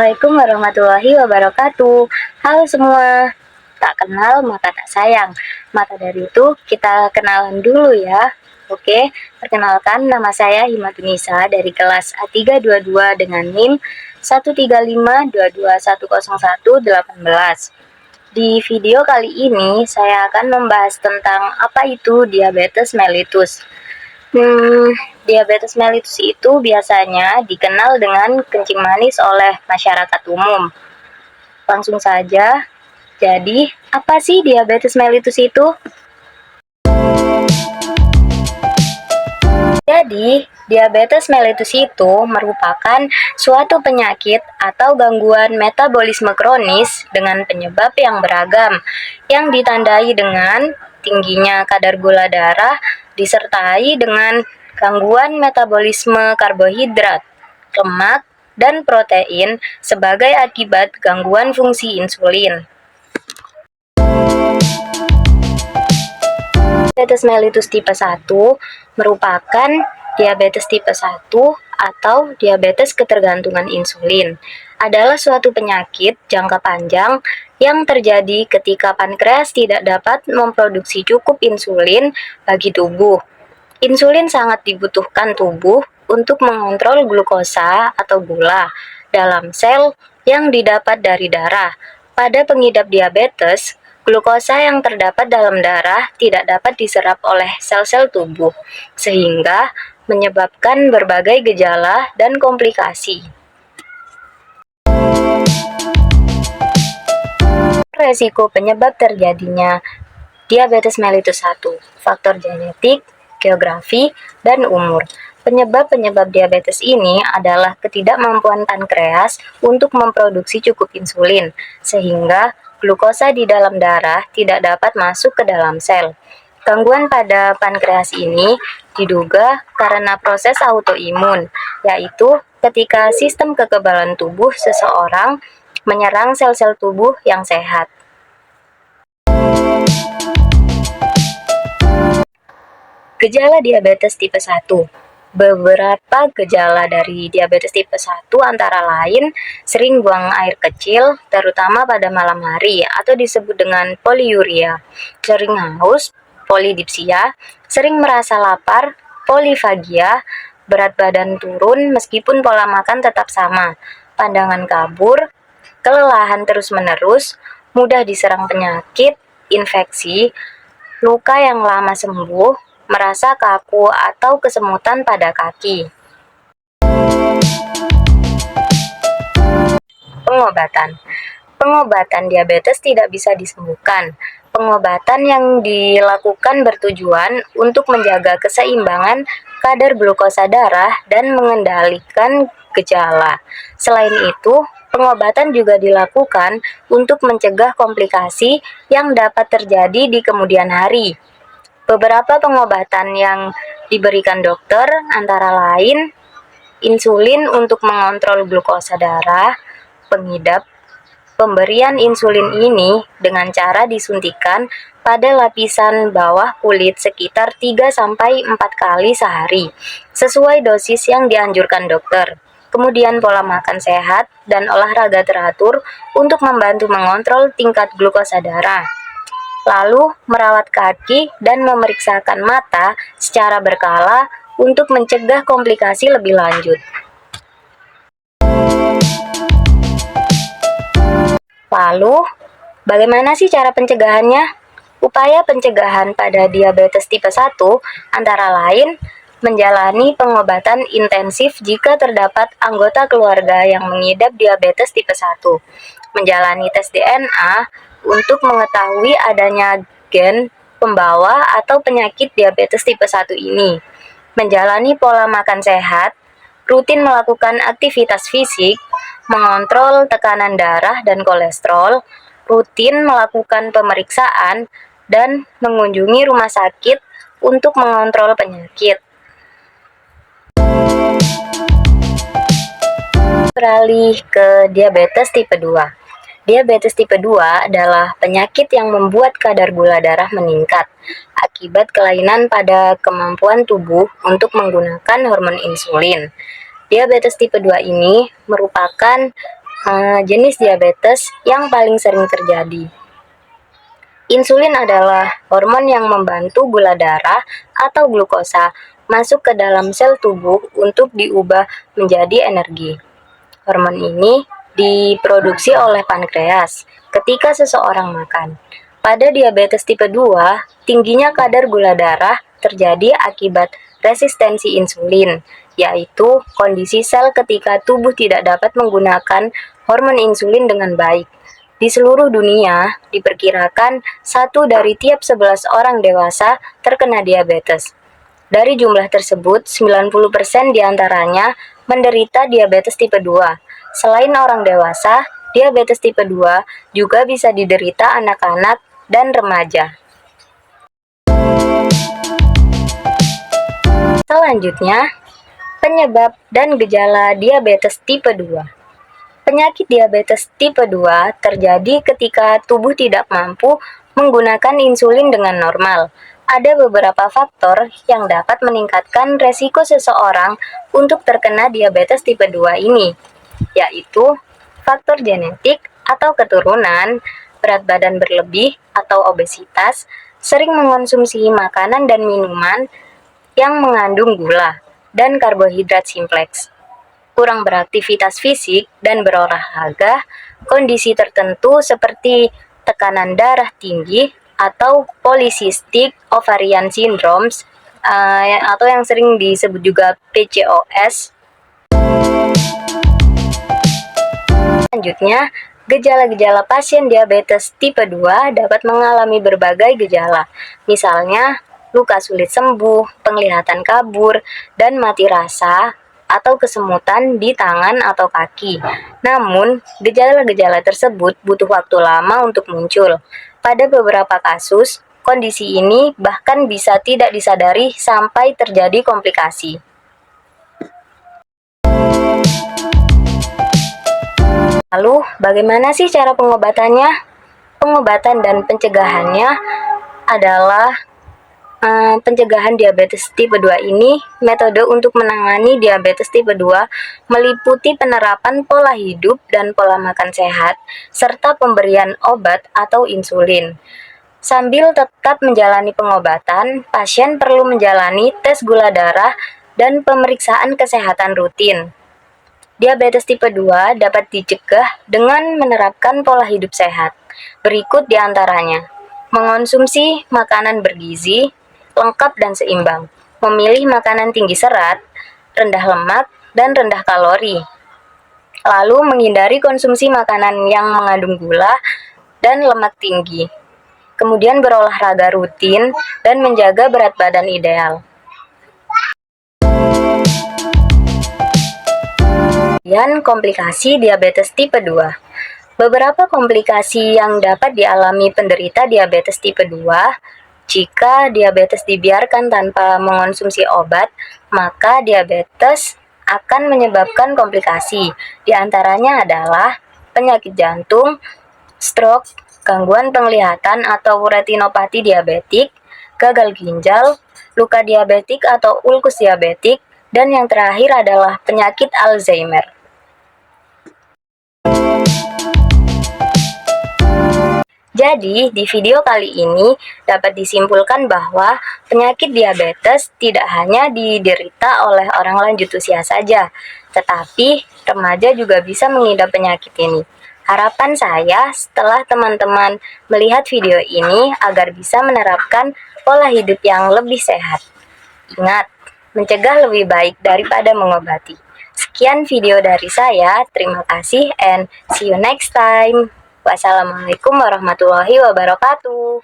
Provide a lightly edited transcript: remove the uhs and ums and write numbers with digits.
Assalamualaikum warahmatullahi wabarakatuh. Halo semua, tak kenal maka tak sayang. Maka dari itu kita kenalan dulu ya. Oke, perkenalkan nama saya Himatunisa dari kelas A322 dengan NIM 135221018. Di video kali ini saya akan membahas tentang apa itu diabetes mellitus. Diabetes mellitus itu biasanya dikenal dengan kencing manis oleh masyarakat umum. Langsung saja, jadi apa sih diabetes mellitus itu? Jadi, diabetes mellitus itu merupakan suatu penyakit atau gangguan metabolisme kronis dengan penyebab yang beragam, yang ditandai dengan tingginya kadar gula darah disertai dengan gangguan metabolisme karbohidrat, lemak, dan protein sebagai akibat gangguan fungsi insulin. Diabetes mellitus tipe 1 merupakan diabetes tipe 1 atau diabetes ketergantungan insulin. Adalah suatu penyakit jangka panjang yang terjadi ketika pankreas tidak dapat memproduksi cukup insulin bagi tubuh. Insulin sangat dibutuhkan tubuh untuk mengontrol glukosa atau gula dalam sel yang didapat dari darah. Pada pengidap diabetes, glukosa yang terdapat dalam darah tidak dapat diserap oleh sel-sel tubuh, sehingga menyebabkan berbagai gejala dan komplikasi. Resiko penyebab terjadinya diabetes mellitus 1, faktor genetik, geografi, dan umur. Penyebab-penyebab diabetes ini adalah ketidakmampuan pankreas untuk memproduksi cukup insulin, sehingga glukosa di dalam darah tidak dapat masuk ke dalam sel. Gangguan pada pankreas ini diduga karena proses autoimun, yaitu ketika sistem kekebalan tubuh seseorang menyerang sel-sel tubuh yang sehat. Gejala diabetes tipe 1. Beberapa gejala dari diabetes tipe 1 antara lain sering buang air kecil, terutama pada malam hari atau disebut dengan poliuria, sering haus, polidipsia, sering merasa lapar, polifagia, berat badan turun meskipun pola makan tetap sama, pandangan kabur, kelelahan terus-menerus, mudah diserang penyakit, infeksi, luka yang lama sembuh, merasa kaku atau kesemutan pada kaki. Pengobatan diabetes tidak bisa disembuhkan. Pengobatan yang dilakukan bertujuan untuk menjaga keseimbangan kadar glukosa darah dan mengendalikan gejala. Selain itu, pengobatan juga dilakukan untuk mencegah komplikasi yang dapat terjadi di kemudian hari. Beberapa pengobatan yang diberikan dokter antara lain insulin untuk mengontrol glukosa darah pengidap. Pemberian insulin ini dengan cara disuntikan pada lapisan bawah kulit sekitar 3-4 kali sehari, sesuai dosis yang dianjurkan dokter. Kemudian pola makan sehat dan olahraga teratur untuk membantu mengontrol tingkat glukosa darah. Lalu merawat kaki dan memeriksakan mata secara berkala untuk mencegah komplikasi lebih lanjut. Lalu, bagaimana sih cara pencegahannya? Upaya pencegahan pada diabetes tipe 1 antara lain menjalani pengobatan intensif jika terdapat anggota keluarga yang mengidap diabetes tipe 1, menjalani tes DNA untuk mengetahui adanya gen pembawa atau penyakit diabetes tipe 1 ini, menjalani pola makan sehat, rutin melakukan aktivitas fisik, mengontrol tekanan darah dan kolesterol, rutin melakukan pemeriksaan, dan mengunjungi rumah sakit untuk mengontrol penyakit. Beralih ke diabetes tipe 2. Diabetes tipe 2 adalah penyakit yang membuat kadar gula darah meningkat akibat kelainan pada kemampuan tubuh untuk menggunakan hormon insulin. Diabetes tipe 2 ini merupakan jenis diabetes yang paling sering terjadi. Insulin adalah hormon yang membantu gula darah atau glukosa masuk ke dalam sel tubuh untuk diubah menjadi energi. Hormon ini diproduksi oleh pankreas ketika seseorang makan. Pada diabetes tipe 2, tingginya kadar gula darah terjadi akibat resistensi insulin, yaitu kondisi sel ketika tubuh tidak dapat menggunakan hormon insulin dengan baik. Di seluruh dunia, diperkirakan 1 dari tiap 11 orang dewasa terkena diabetes. Dari jumlah tersebut, 90% diantaranya menderita diabetes tipe 2. Selain orang dewasa, diabetes tipe 2 juga bisa diderita anak-anak dan remaja. Selanjutnya, penyebab dan gejala diabetes tipe 2. Penyakit diabetes tipe 2 terjadi ketika tubuh tidak mampu menggunakan insulin dengan normal. Ada beberapa faktor yang dapat meningkatkan resiko seseorang untuk terkena diabetes tipe 2 ini, yaitu faktor genetik atau keturunan, berat badan berlebih atau obesitas, sering mengonsumsi makanan dan minuman yang mengandung gula dan karbohidrat simpleks, kurang beraktivitas fisik dan berolahraga, kondisi tertentu seperti tekanan darah tinggi atau polycystic ovarian syndrome atau yang sering disebut juga PCOS. Selanjutnya, gejala-gejala pasien diabetes tipe 2 dapat mengalami berbagai gejala, misalnya luka sulit sembuh, penglihatan kabur, dan mati rasa atau kesemutan di tangan atau kaki. Namun, gejala-gejala tersebut butuh waktu lama untuk muncul. Pada beberapa kasus, kondisi ini bahkan bisa tidak disadari sampai terjadi komplikasi. Lalu, bagaimana sih cara pengobatannya? Pengobatan dan pencegahannya adalah pencegahan diabetes tipe 2 ini, metode untuk menangani diabetes tipe 2 meliputi penerapan pola hidup dan pola makan sehat, serta pemberian obat atau insulin. Sambil tetap menjalani pengobatan, pasien perlu menjalani tes gula darah dan pemeriksaan kesehatan rutin. Diabetes tipe 2 dapat dicegah dengan menerapkan pola hidup sehat. Berikut diantaranya: mengonsumsi makanan bergizi, lengkap dan seimbang, memilih makanan tinggi serat, rendah lemak, dan rendah kalori. Lalu menghindari konsumsi makanan yang mengandung gula dan lemak tinggi. Kemudian berolahraga rutin dan menjaga berat badan ideal. Dan komplikasi diabetes tipe 2. Beberapa komplikasi yang dapat dialami penderita diabetes tipe 2. Jika diabetes dibiarkan tanpa mengonsumsi obat, maka diabetes akan menyebabkan komplikasi. Di antaranya adalah penyakit jantung, stroke, gangguan penglihatan atau retinopati diabetik, gagal ginjal, luka diabetik atau ulkus diabetik, dan yang terakhir adalah penyakit Alzheimer. Jadi, di video kali ini dapat disimpulkan bahwa penyakit diabetes tidak hanya diderita oleh orang lanjut usia saja, tetapi remaja juga bisa mengidap penyakit ini. Harapan saya setelah teman-teman melihat video ini agar bisa menerapkan pola hidup yang lebih sehat. Ingat, mencegah lebih baik daripada mengobati. Sekian video dari saya, terima kasih and see you next time. Wassalamualaikum warahmatullahi wabarakatuh.